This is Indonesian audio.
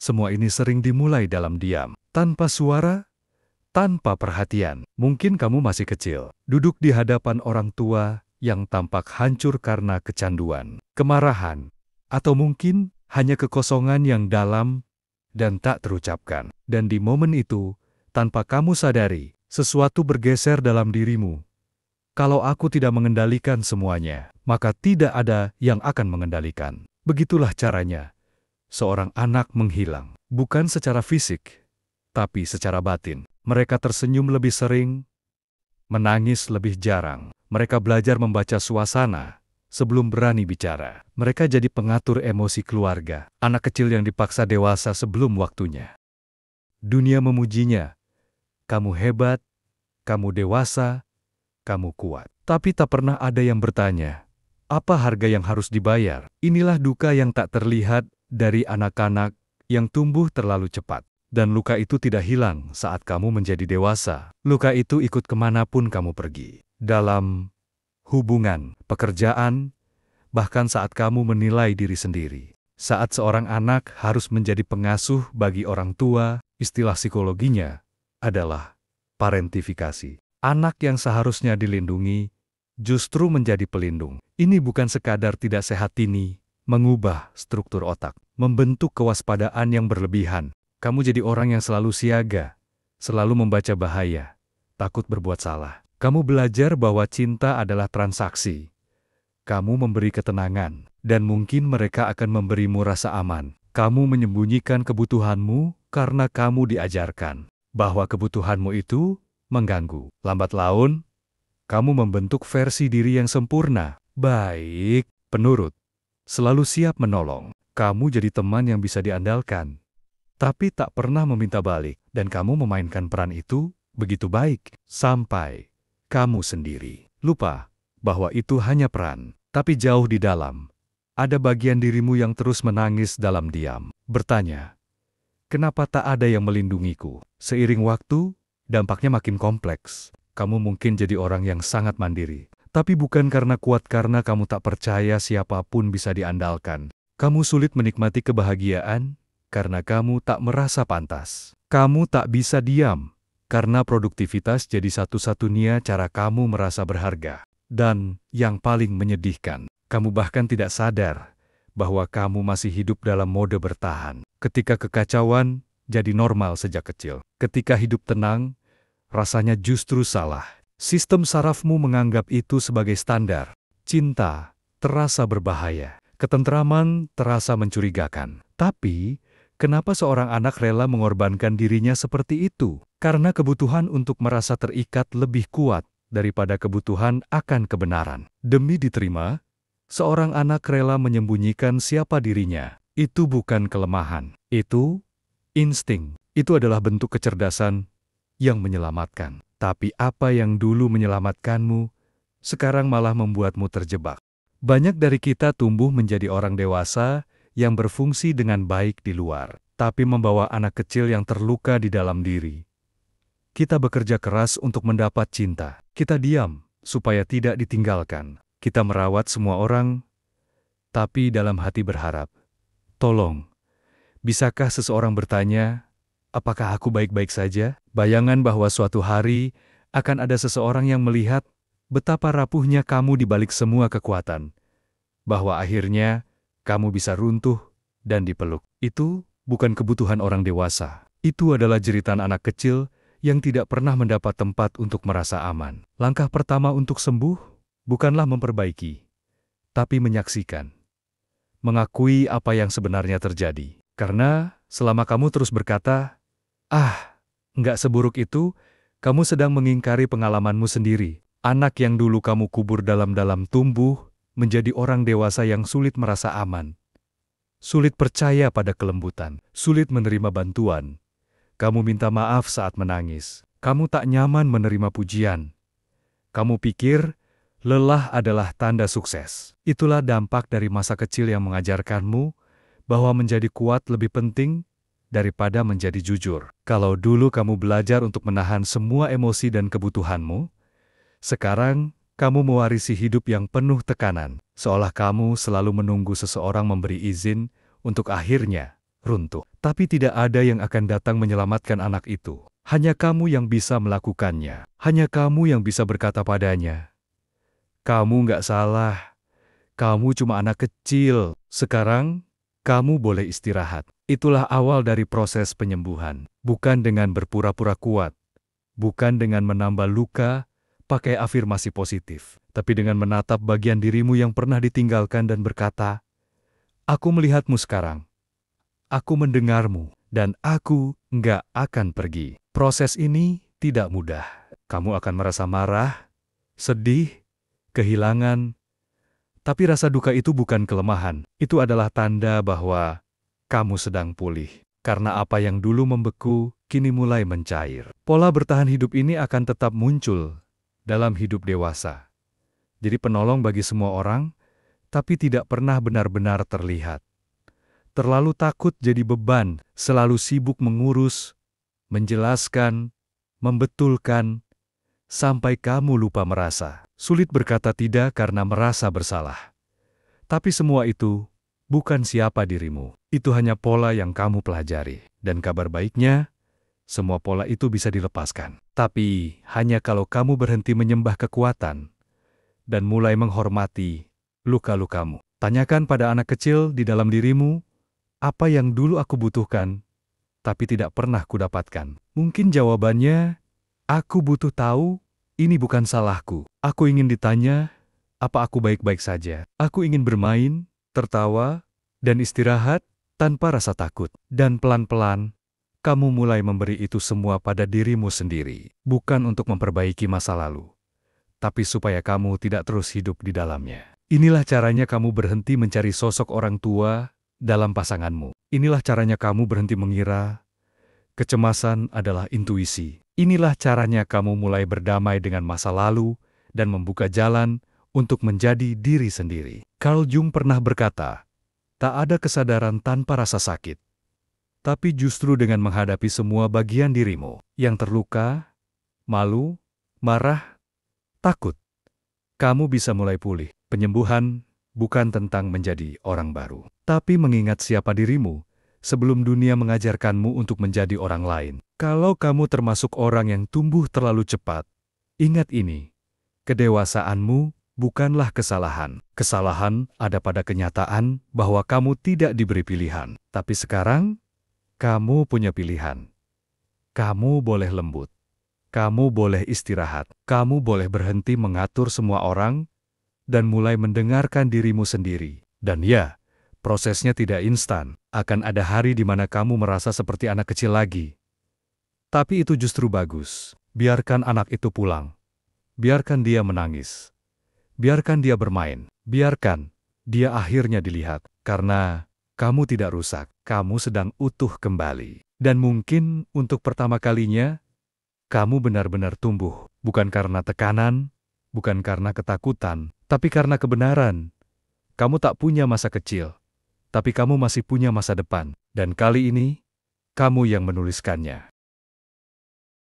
Semua ini sering dimulai dalam diam, tanpa suara, tanpa perhatian. Mungkin kamu masih kecil, duduk di hadapan orang tua yang tampak hancur karena kecanduan, kemarahan, atau mungkin hanya kekosongan yang dalam dan tak terucapkan. Dan di momen itu, tanpa kamu sadari, sesuatu bergeser dalam dirimu. Kalau aku tidak mengendalikan semuanya, maka tidak ada yang akan mengendalikan. Begitulah caranya. Seorang anak menghilang, bukan secara fisik, tapi secara batin. Mereka tersenyum lebih sering, menangis lebih jarang. Mereka belajar membaca suasana sebelum berani bicara. Mereka jadi pengatur emosi keluarga. Anak kecil yang dipaksa dewasa sebelum waktunya. Dunia memujinya. Kamu hebat, kamu dewasa, kamu kuat. Tapi tak pernah ada yang bertanya, apa harga yang harus dibayar? Inilah duka yang tak terlihat dari anak-anak yang tumbuh terlalu cepat. Dan luka itu tidak hilang saat kamu menjadi dewasa. Luka itu ikut kemanapun kamu pergi. Dalam hubungan, pekerjaan, bahkan saat kamu menilai diri sendiri. Saat seorang anak harus menjadi pengasuh bagi orang tua, istilah psikologinya adalah parentifikasi. Anak yang seharusnya dilindungi, justru menjadi pelindung. Ini bukan sekadar tidak sehat ini, mengubah struktur otak, membentuk kewaspadaan yang berlebihan. Kamu jadi orang yang selalu siaga, selalu membaca bahaya, takut berbuat salah. Kamu belajar bahwa cinta adalah transaksi. Kamu memberi ketenangan, dan mungkin mereka akan memberimu rasa aman. Kamu menyembunyikan kebutuhanmu karena kamu diajarkan bahwa kebutuhanmu itu mengganggu. Lambat laun, kamu membentuk versi diri yang sempurna, baik, penurut, selalu siap menolong. Kamu jadi teman yang bisa diandalkan, tapi tak pernah meminta balik, dan kamu memainkan peran itu begitu baik, sampai kamu sendiri lupa bahwa itu hanya peran. Tapi jauh di dalam, ada bagian dirimu yang terus menangis dalam diam, bertanya, kenapa tak ada yang melindungiku? Seiring waktu, dampaknya makin kompleks. Kamu mungkin jadi orang yang sangat mandiri, tapi bukan karena kuat, karena kamu tak percaya siapapun bisa diandalkan. Kamu sulit menikmati kebahagiaan karena kamu tak merasa pantas. Kamu tak bisa diam, karena produktivitas jadi satu-satunya cara kamu merasa berharga. Dan yang paling menyedihkan, kamu bahkan tidak sadar bahwa kamu masih hidup dalam mode bertahan. Ketika kekacauan jadi normal sejak kecil. Ketika hidup tenang, rasanya justru salah. Sistem sarafmu menganggap itu sebagai standar. Cinta terasa berbahaya. Ketentraman terasa mencurigakan. Tapi, kenapa seorang anak rela mengorbankan dirinya seperti itu? Karena kebutuhan untuk merasa terikat lebih kuat daripada kebutuhan akan kebenaran. Demi diterima, seorang anak rela menyembunyikan siapa dirinya. Itu bukan kelemahan. Itu insting. Itu adalah bentuk kecerdasan yang menyelamatkan. Tapi apa yang dulu menyelamatkanmu, sekarang malah membuatmu terjebak. Banyak dari kita tumbuh menjadi orang dewasa yang berfungsi dengan baik di luar, tapi membawa anak kecil yang terluka di dalam diri. Kita bekerja keras untuk mendapat cinta. Kita diam supaya tidak ditinggalkan. Kita merawat semua orang, tapi dalam hati berharap, tolong, bisakah seseorang bertanya, apakah aku baik-baik saja? Bayangan bahwa suatu hari akan ada seseorang yang melihat betapa rapuhnya kamu di balik semua kekuatan. Bahwa akhirnya kamu bisa runtuh dan dipeluk. Itu bukan kebutuhan orang dewasa. Itu adalah jeritan anak kecil yang tidak pernah mendapat tempat untuk merasa aman. Langkah pertama untuk sembuh bukanlah memperbaiki, tapi menyaksikan. Mengakui apa yang sebenarnya terjadi. Karena selama kamu terus berkata, nggak seburuk itu, kamu sedang mengingkari pengalamanmu sendiri. Anak yang dulu kamu kubur dalam-dalam tumbuh menjadi orang dewasa yang sulit merasa aman. Sulit percaya pada kelembutan, sulit menerima bantuan. Kamu minta maaf saat menangis. Kamu tak nyaman menerima pujian. Kamu pikir lelah adalah tanda sukses. Itulah dampak dari masa kecil yang mengajarkanmu bahwa menjadi kuat lebih penting daripada menjadi jujur. Kalau dulu kamu belajar untuk menahan semua emosi dan kebutuhanmu, sekarang kamu mewarisi hidup yang penuh tekanan, seolah kamu selalu menunggu seseorang memberi izin untuk akhirnya runtuh. Tapi tidak ada yang akan datang menyelamatkan anak itu. Hanya kamu yang bisa melakukannya. Hanya kamu yang bisa berkata padanya, "Kamu nggak salah. Kamu cuma anak kecil. Sekarang, kamu boleh istirahat." Itulah awal dari proses penyembuhan. Bukan dengan berpura-pura kuat. Bukan dengan menambah luka, pakai afirmasi positif. Tapi dengan menatap bagian dirimu yang pernah ditinggalkan dan berkata, "Aku melihatmu sekarang. Aku mendengarmu. Dan aku nggak akan pergi." Proses ini tidak mudah. Kamu akan merasa marah, sedih, kehilangan. Tapi rasa duka itu bukan kelemahan. Itu adalah tanda bahwa kamu sedang pulih. Karena apa yang dulu membeku, kini mulai mencair. Pola bertahan hidup ini akan tetap muncul dalam hidup dewasa. Jadi penolong bagi semua orang, tapi tidak pernah benar-benar terlihat. Terlalu takut jadi beban, selalu sibuk mengurus, menjelaskan, membetulkan, sampai kamu lupa merasa. Sulit berkata tidak karena merasa bersalah. Tapi semua itu bukan siapa dirimu. Itu hanya pola yang kamu pelajari. Dan kabar baiknya, semua pola itu bisa dilepaskan. Tapi hanya kalau kamu berhenti menyembah kekuatan dan mulai menghormati luka-lukamu. Tanyakan pada anak kecil di dalam dirimu, apa yang dulu aku butuhkan, tapi tidak pernah kudapatkan. Mungkin jawabannya, aku butuh tahu, ini bukan salahku. Aku ingin ditanya, apa aku baik-baik saja. Aku ingin bermain, tertawa, dan istirahat tanpa rasa takut. Dan pelan-pelan, kamu mulai memberi itu semua pada dirimu sendiri. Bukan untuk memperbaiki masa lalu, tapi supaya kamu tidak terus hidup di dalamnya. Inilah caranya kamu berhenti mencari sosok orang tua dalam pasanganmu. Inilah caranya kamu berhenti mengira kecemasan adalah intuisi. Inilah caranya kamu mulai berdamai dengan masa lalu dan membuka jalan untuk menjadi diri sendiri. Carl Jung pernah berkata, tak ada kesadaran tanpa rasa sakit. Tapi justru dengan menghadapi semua bagian dirimu yang terluka, malu, marah, takut, kamu bisa mulai pulih. Penyembuhan bukan tentang menjadi orang baru, tapi mengingat siapa dirimu sebelum dunia mengajarkanmu untuk menjadi orang lain. Kalau kamu termasuk orang yang tumbuh terlalu cepat, ingat ini, kedewasaanmu bukanlah kesalahan. Kesalahan ada pada kenyataan bahwa kamu tidak diberi pilihan. Tapi sekarang, kamu punya pilihan. Kamu boleh lembut. Kamu boleh istirahat. Kamu boleh berhenti mengatur semua orang dan mulai mendengarkan dirimu sendiri. Dan ya, prosesnya tidak instan. Akan ada hari di mana kamu merasa seperti anak kecil lagi. Tapi itu justru bagus. Biarkan anak itu pulang. Biarkan dia menangis. Biarkan dia bermain. Biarkan dia akhirnya dilihat. Karena kamu tidak rusak. Kamu sedang utuh kembali. Dan mungkin untuk pertama kalinya, kamu benar-benar tumbuh. Bukan karena tekanan, bukan karena ketakutan, tapi karena kebenaran. Kamu tak punya masa kecil, tapi kamu masih punya masa depan. Dan kali ini, kamu yang menuliskannya.